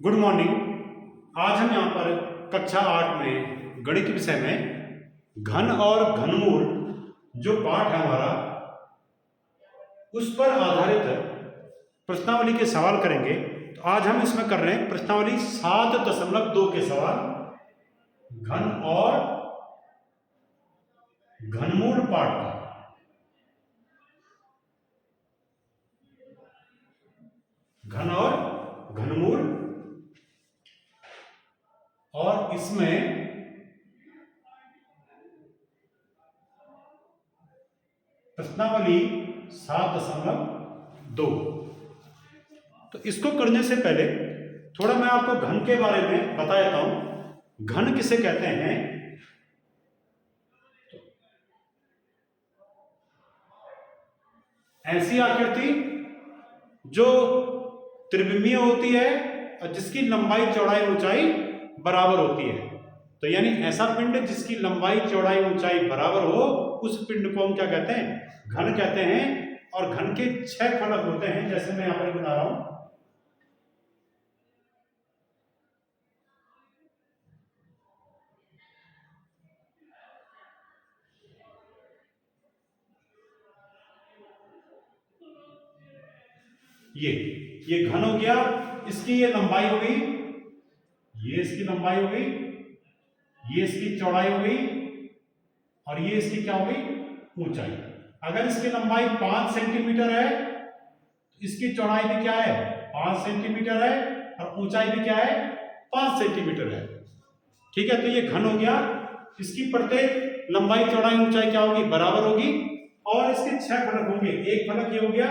Good morning. आज हम यहाँ पर कक्षा 8 में गणित विषय में घन और घनमूल जो पाठ है हमारा उस पर आधारित प्रश्नावली के सवाल करेंगे। तो आज हम इसमें कर रहे हैं प्रश्नावली 7.2 के सवाल घन और घनमूल पाठ का। घन और घनमूल और इसमें प्रश्नावली 7.2। तो इसको करने से पहले थोड़ा मैं आपको घन के बारे में बता देता हूं। घन किसे कहते हैं? ऐसी आकृति जो त्रिविमीय होती है और जिसकी लंबाई चौड़ाई ऊंचाई बराबर होती है। तो यानी ऐसा पिंड जिसकी लंबाई चौड़ाई ऊंचाई बराबर हो उस पिंड को हम क्या कहते हैं? घन कहते हैं। और घन के 6 फलक होते हैं, जैसे मैं यहां पर बता रहा हूं। ये घन हो गया, इसकी ये लंबाई हो गई, ये इसकी लंबाई हो गई, ये इसकी चौड़ाई हो गई और ये इसकी क्या हो गई? ऊंचाई। अगर इसकी लंबाई 5 सेंटीमीटर है तो इसकी चौड़ाई भी क्या है? 5 सेंटीमीटर है और ऊंचाई भी क्या है? 5 सेंटीमीटर है। ठीक है, तो ये घन हो गया। इसकी प्रत्येक लंबाई चौड़ाई ऊंचाई क्या होगी? बराबर होगी। और इसके 6 फलक होंगे। एक फलक ये हो गया,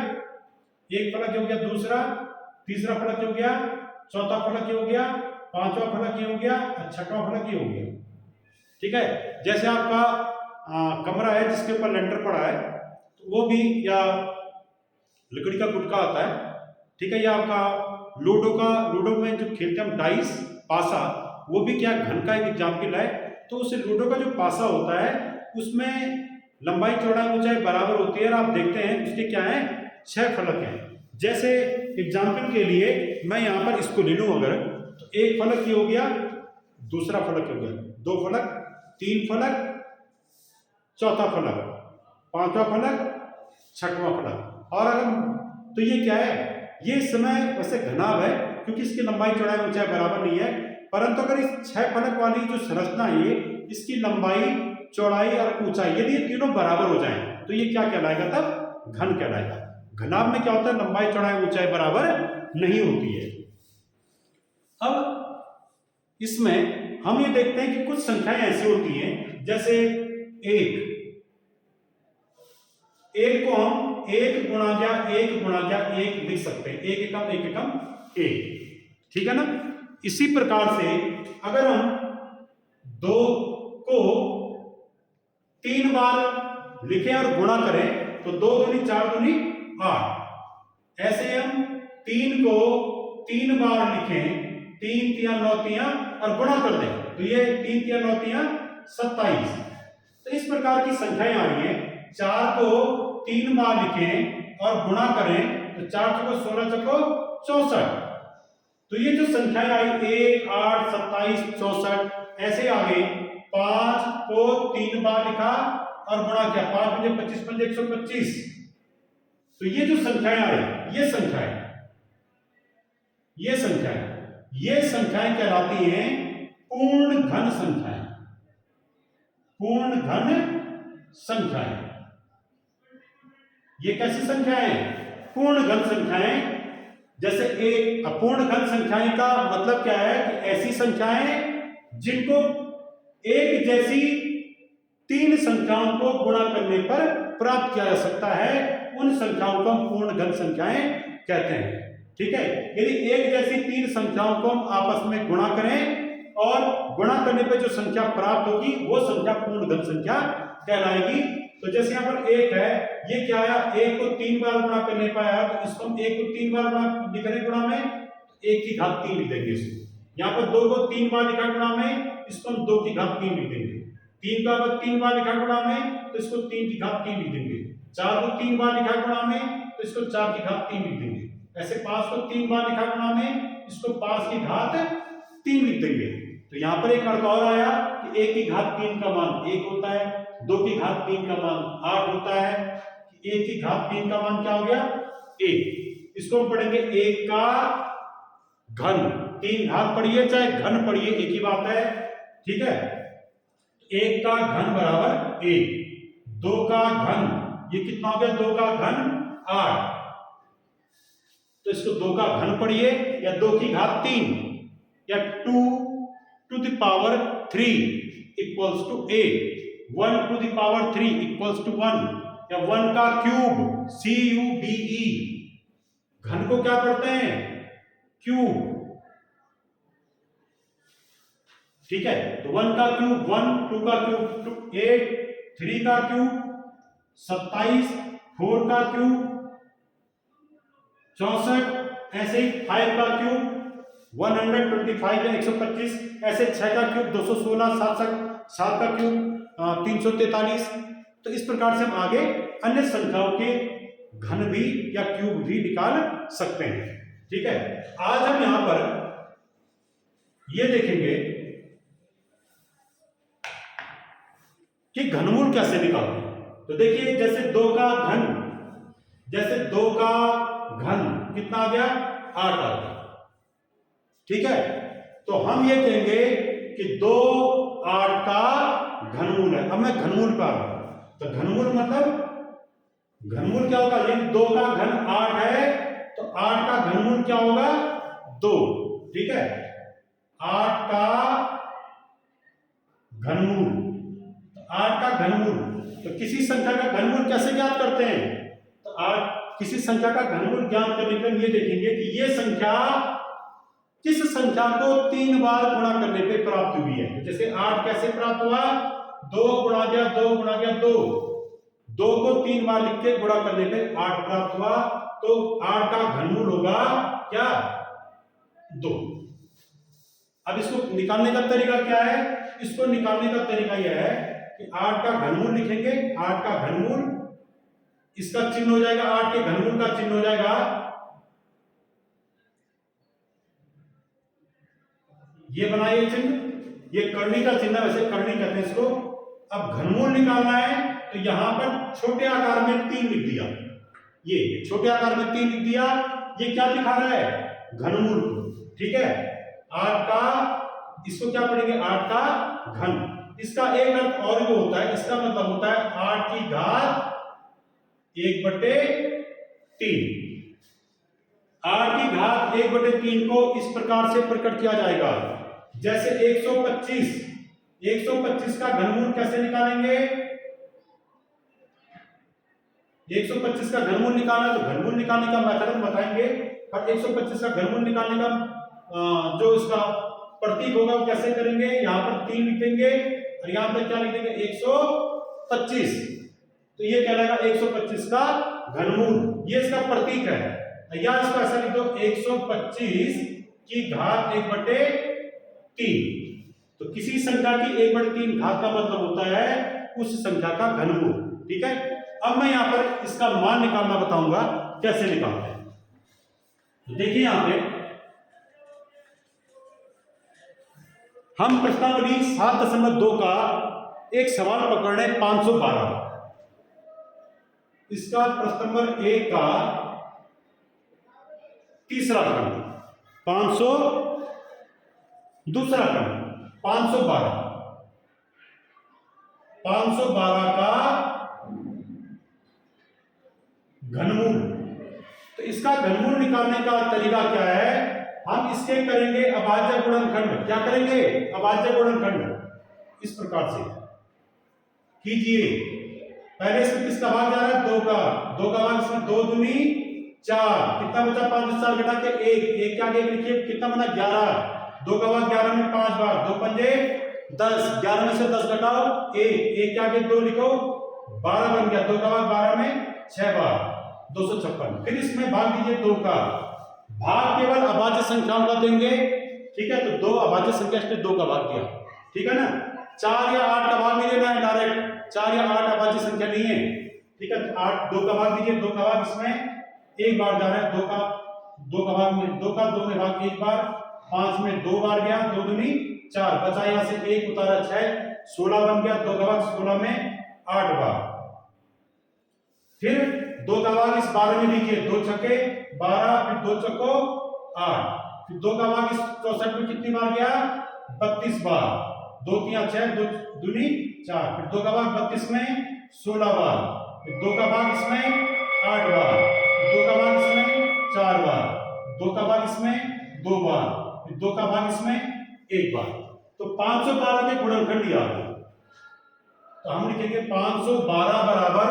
एक फलक ये हो गया, दूसरा, तीसरा फलक ये हो गया, चौथा फलक ये हो गया, पांचवा फलक ये हो गया और छठवां फलक ये हो गया। ठीक है, जैसे आपका कमरा है जिसके ऊपर लेंटर पड़ा है तो वो भी या लकड़ी का गुटका आता है। ठीक है, या आपका लूडो में जो खेलते हैं हम डाइस, पासा, वो भी क्या घन का एक एग्जाम्पल है। तो उस लूडो का जो पासा होता है उसमें लंबाई चौड़ाई ऊंचाई बराबर होती है और आप देखते हैं उसके क्या है? 6 फलक हैं। जैसे एग्जाम्पल के लिए मैं यहां पर इसको ले लूं, अगर तो एक फलक ये हो गया, दूसरा फलक हो गया, 2 फलक, 3 फलक, चौथा फलक, पांचवा फलक, छठवां फलक। और अगर तो ये क्या है? ये समय वैसे घनाभ है क्योंकि इसकी लंबाई चौड़ाई ऊंचाई बराबर नहीं है, परंतु अगर इस 6 फलक वाली जो संरचना है इसकी लंबाई चौड़ाई और ऊंचाई यदि ये तीनों बराबर हो जाएं तो ये क्या कहलाएगा? तब घन कहलाएगा। घनाभ में क्या होता है? लंबाई चौड़ाई ऊंचाई बराबर नहीं होती है। अब इसमें हम ये देखते हैं कि कुछ संख्याएं ऐसी होती हैं, जैसे एक को हम 1 गुणा 1 लिख सकते हैं। 1 एकम 1। ठीक है ना? इसी प्रकार से अगर हम 2 को 3 बार लिखें और गुणा करें तो 2 दूनी 4 दूनी 8। ऐसे हम 3 को 3 बार लिखें, 3 3 9 3 और गुणा कर दें तो ये 3 3 9 3 27। तो इस प्रकार की संख्याएं आ रही हैं। 4 को 3 बार लिखें और गुणा करें तो 4 चौको 16 चौको 64। तो ये जो संख्याएं आई 1 8 27 64 ऐसे आ गई। 5 को 3 बार लिखा और गुणा किया, 5 पंजे 25 पंजे 125। तो ये जो संख्याएं आई ये संख्याएं कहलाती हैं पूर्ण घन संख्याएं। पूर्ण घन संख्याएं ये कैसी संख्याएं? पूर्ण घन संख्याएं। जैसे एक अपूर्ण घन संख्याएं का मतलब क्या है? कि ऐसी संख्याएं जिनको एक जैसी 3 संख्याओं को गुणा करने पर प्राप्त किया जा सकता है, उन संख्याओं को हम पूर्ण घन संख्याएं कहते हैं। ठीक है, यदि एक जैसी 3 संख्याओं को हम आपस में गुणा करें और गुणा करने पर जो संख्या प्राप्त होगी वो संख्या पूर्ण घन संख्या कहलाएगी। तो जैसे यहाँ पर 1 है, ये क्या आया? 1 को 3 बार गुणा करने पर आया तो इसको हम 1 को 3 बार लिख रहे गुणा में, 1 की घात 3 लिख देंगे इसको। यहाँ पर 2 को 3 बार लिखा गुणा में, इसको हम 2 की घात 3 लिख देंगे। 3 का 3 बार लिखा गुणा में तो इसको 3 की घात 3 लिख देंगे। 4 को 3 बार लिखा गुणा में तो इसको 4 की घात 3 लिख देंगे। ऐसे 5 को 3 बार लिखा गुणा में, इसको 5 की घात 3 लिख देंगे। तो यहाँ पर एक अर्थ और आया कि 1 की घात 3 का मान 1 होता है, 2 की घात 3 का मान 8 होता है, 1 की घात 3 का मान क्या हो गया 1। इसको हम पढ़ेंगे 1 का घन, 3 घात पढ़िए चाहे घन पढ़िए एक ही बात है, ठीक है। 1 का घन बराबर 1, 2 का घन ये कितना हो गया 2 का घन 8, तो इसको 2 का घन पढ़िए या 2 की घात 3 या 2 to the power 3 equals to 8, 1 to the power 3 equals to 1 या 1 का क्यूब CUBE। घन को क्या पढ़ते हैं क्यूब, ठीक है। तो 1 का क्यूब 1, 2 का क्यूब 8, 3 का क्यूब 27, 4 का क्यूब 64, ऐसे ही 5 का क्यूब 125 या 125, ऐसे 6 का क्यूब 216, 7 का क्यूब 343। तो इस प्रकार से हम आगे अन्य संख्याओं के घन भी या क्यूब भी निकाल सकते हैं, ठीक है। आज हम यहां पर ये देखेंगे कि घनमूल कैसे निकालते हैं। तो देखिए जैसे 2 का घन, जैसे 2 का घन कितना आ गया 8 आ गया, ठीक है। तो हम ये कहेंगे कि 2 8 का घनमूल है। अब मैं घनमूल का, तो घनमूल मतलब घनमूल क्या होगा, ये 2 का घन 8 है तो 8 का घनमूल क्या होगा 2, ठीक है। 8 का घनमूल, 8 का घनमूल, तो किसी संख्या का घनमूल कैसे ज्ञात करते हैं, तो 8 किसी संख्या का घनमूल ज्ञात करने के लिए ये देखेंगे कि ये संख्या किस संख्या को 3 बार गुणा करने पे प्राप्त हुई है। तो जैसे 8 कैसे प्राप्त हुआ, 2 गुणा गया 2 गुणा गया 2, 2 को 3 बार लिख के गुणा करने पे 8 प्राप्त हुआ, तो 8 का घनमूल होगा क्या 2। अब इसको निकालने का तरीका क्या है, इसको निकालने का तरीका यह है कि 8 का घनमूल लिखेंगे, 8 का घनमूल, इसका चिन्ह हो जाएगा 8 के घनमूल का चिन्ह हो जाएगा ये बनाइए चिन्ह, ये करनी का चिन्ह, वैसे करनी कहते हैं इसको। अब घनमूल निकालना है तो यहां पर छोटे आकार में 3 लिख दिया, ये छोटे आकार में 3 लिख दिया, ये क्या दिखा रहा है घनमूल को, ठीक है। 8 का, इसको क्या पढ़ेंगे 8 का घन, इसका एक अर्थ और भी होता है, इसका मतलब होता है 8 की घात 1/3। 8 की घात 1/3 को इस प्रकार से प्रकट किया जाएगा, जैसे 125 का घनमूल कैसे निकालेंगे, 125 का घनमूल निकालना, तो घनमूल निकालने का मेथड हम बताएंगे, और 125 का घनमूल निकालने का जो इसका प्रतीक होगा वो कैसे करेंगे, यहां पर 3 लिखेंगे और यहां पर क्या लिखेंगे 125, तो ये कहलाएगा 125 का घनमूल, ये इसका प्रतीक है। या इसको ऐसा लिख दो 125 की घात 1/3। तो किसी संख्या की 1/3 घात का मतलब होता है उस संख्या का घनमूल, ठीक है। अब मैं यहां पर इसका मान निकालना बताऊंगा कैसे निकालते हैं। तो देखिए यहां पे हम प्रश्नावली 7.2 का एक सवाल पकड़ रहे 512, इसका प्रश्न नंबर 1 का तीसरा खंड 500, दूसरा खंड 512 का घनमूल। तो इसका घनमूल निकालने का तरीका क्या है, हम इसके करेंगे अभाज्य गुणनखंड। क्या करेंगे अभाज्य गुणनखंड, इस प्रकार से कीजिए। पहले इसमें किसका भाग जा रहा है 2 का, 2 का भाग, इसमें 2 दूनी 4, कितना बचा 5 से 4 घटा के 1, 1 के आगे लिखिए कितना बना 11, 2 का भाग 11 में 5 बार, 2 पंजे 10, 11 में से 10 घटाओ 1, 1 के आगे 2 लिखो 12 बन गया, 2 का भाग 12 में 6 बार 256। फिर इसमें भाग दीजिए 2 का, भाग केवल अभाज्य संख्याओं का देंगे, ठीक है। तो 2 अभाज्य संख्या से 2 का भाग दिया, ठीक है ना। 4 या 8 का भाग नहीं देना है डायरेक्ट, 4 या 8 अभाज्य संख्या नहीं है, ठीक है। 8 2 का भाग दीजिए, 2 का भाग इसमें एक बार जा रहा है, 2 का 2 का भाग में 2 का 2 में भाग 1 बार, 5 में 2 बार गया, 2 दूनी 4, बचा यहां से 1 उतारा 6, 16 बन गया, 2 का भाग 16 में 8 बार। फिर 2 का भाग इस 12 में लीजिए, 2 छक्के 12, फिर 2 चक्को 8, फिर 2 का भाग इस 64 में कितनी बार गया, 32 बार, 2 3 6, 2 दूनी 4, फिर 2 का भाग 32 में 16 बार, फिर 2 का भाग इसमें 8 बार, 2 का भाग इसमें 4 बार, 2 का भाग इसमें 2 बार, फिर 2 का भाग इसमें 1 बार। तो 512 के गुणनखंड दिया है, तो हम लिखेंगे 512 बराबर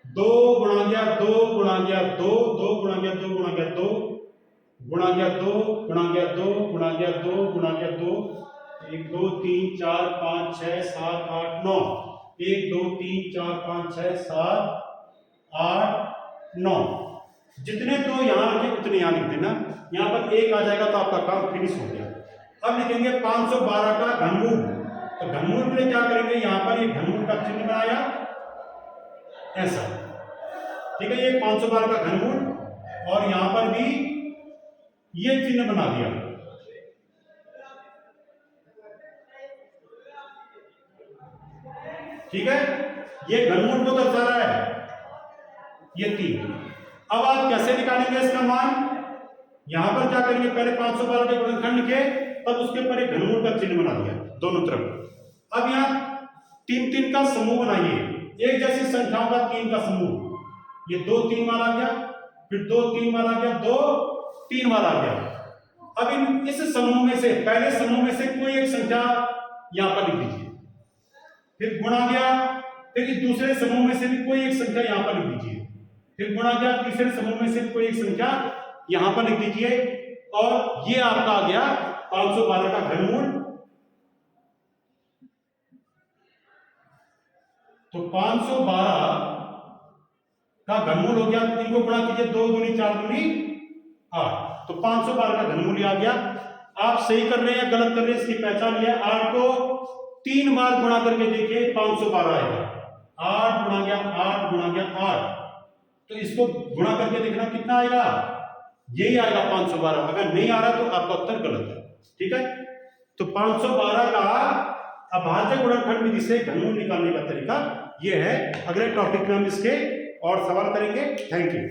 2 गुणा गया 2 गुणा गया 2, 2 गुणा गया 2 गुणा गया 2 गुणा गया 2 गुणा गया 2 गुणा गया 2 गुणा गया 2, 1 2 3 4 5 6 7 8 9, 1 2 3 4 5 6 7 8 9, जितने 2 यहां लिखे उतने यहां लिख देना, यहां पर 1 आ जाएगा तो आपका काम फिनिश हो गया। अब लिखेंगे 512 का घनमूल, तो घनमूल के लिए क्या करेंगे, यहां पर ये घनमूल का चिन्ह बनाया ऐसा, ठीक है, ये 512 का घनमूल और यहां पर भी ये चिन्ह बना दिया। ठीक है, ये घनमूल को दर्शा रहा है, ये 3। अब आप कैसे निकालेंगे इसका मान, यहां पर क्या करेंगे, पहले 512 के गुणनखंड लिखे, तब उसके ऊपर एक घनमूल का चिन्ह बना दिया दोनों तरफ। अब यहां 3 3 का समूह बनाइए, एक जैसी संख्याओं का 3 का समूह, ये 2 3 बार आ गया, फिर 2 3 बार आ गया, 2 3 बार आ गया। अब इस समूह में से, पहले समूह में से कोई एक संख्या यहां पर लिख दीजिए, फिर गुणा गया, फिर इस दूसरे समूह में से भी कोई एक संख्या यहां पर लिख दीजिए, फिर गुणा गया, तीसरे समूह में से कोई एक संख्या यहां पर लिख दीजिए, और ये आपका आ गया 512 का घनमूल। तो 512 का घनमूल हो गया, इनको गुणा कीजिए, 2 दूनी 4 दूनी 8, तो 512 का घनमूल आ गया। आप सही कर रहे हैं गलत कर रहे हैं इसकी पहचान लिया, 8 को 3 बार गुणा करके देखिए 512 आएगा, 8 गुणा गया 8 गुणा गया 8, तो इसको गुणा करके देखना कितना आएगा, यही आएगा 512। अगर नहीं आ रहा तो आपका उत्तर गलत है। ठीक है, तो 512 का अभाज्य गुणनखंड विधि से घनमूल निकालने का तरीका यह है। अगले टॉपिक में हम इसके और सवाल करेंगे। Thank you.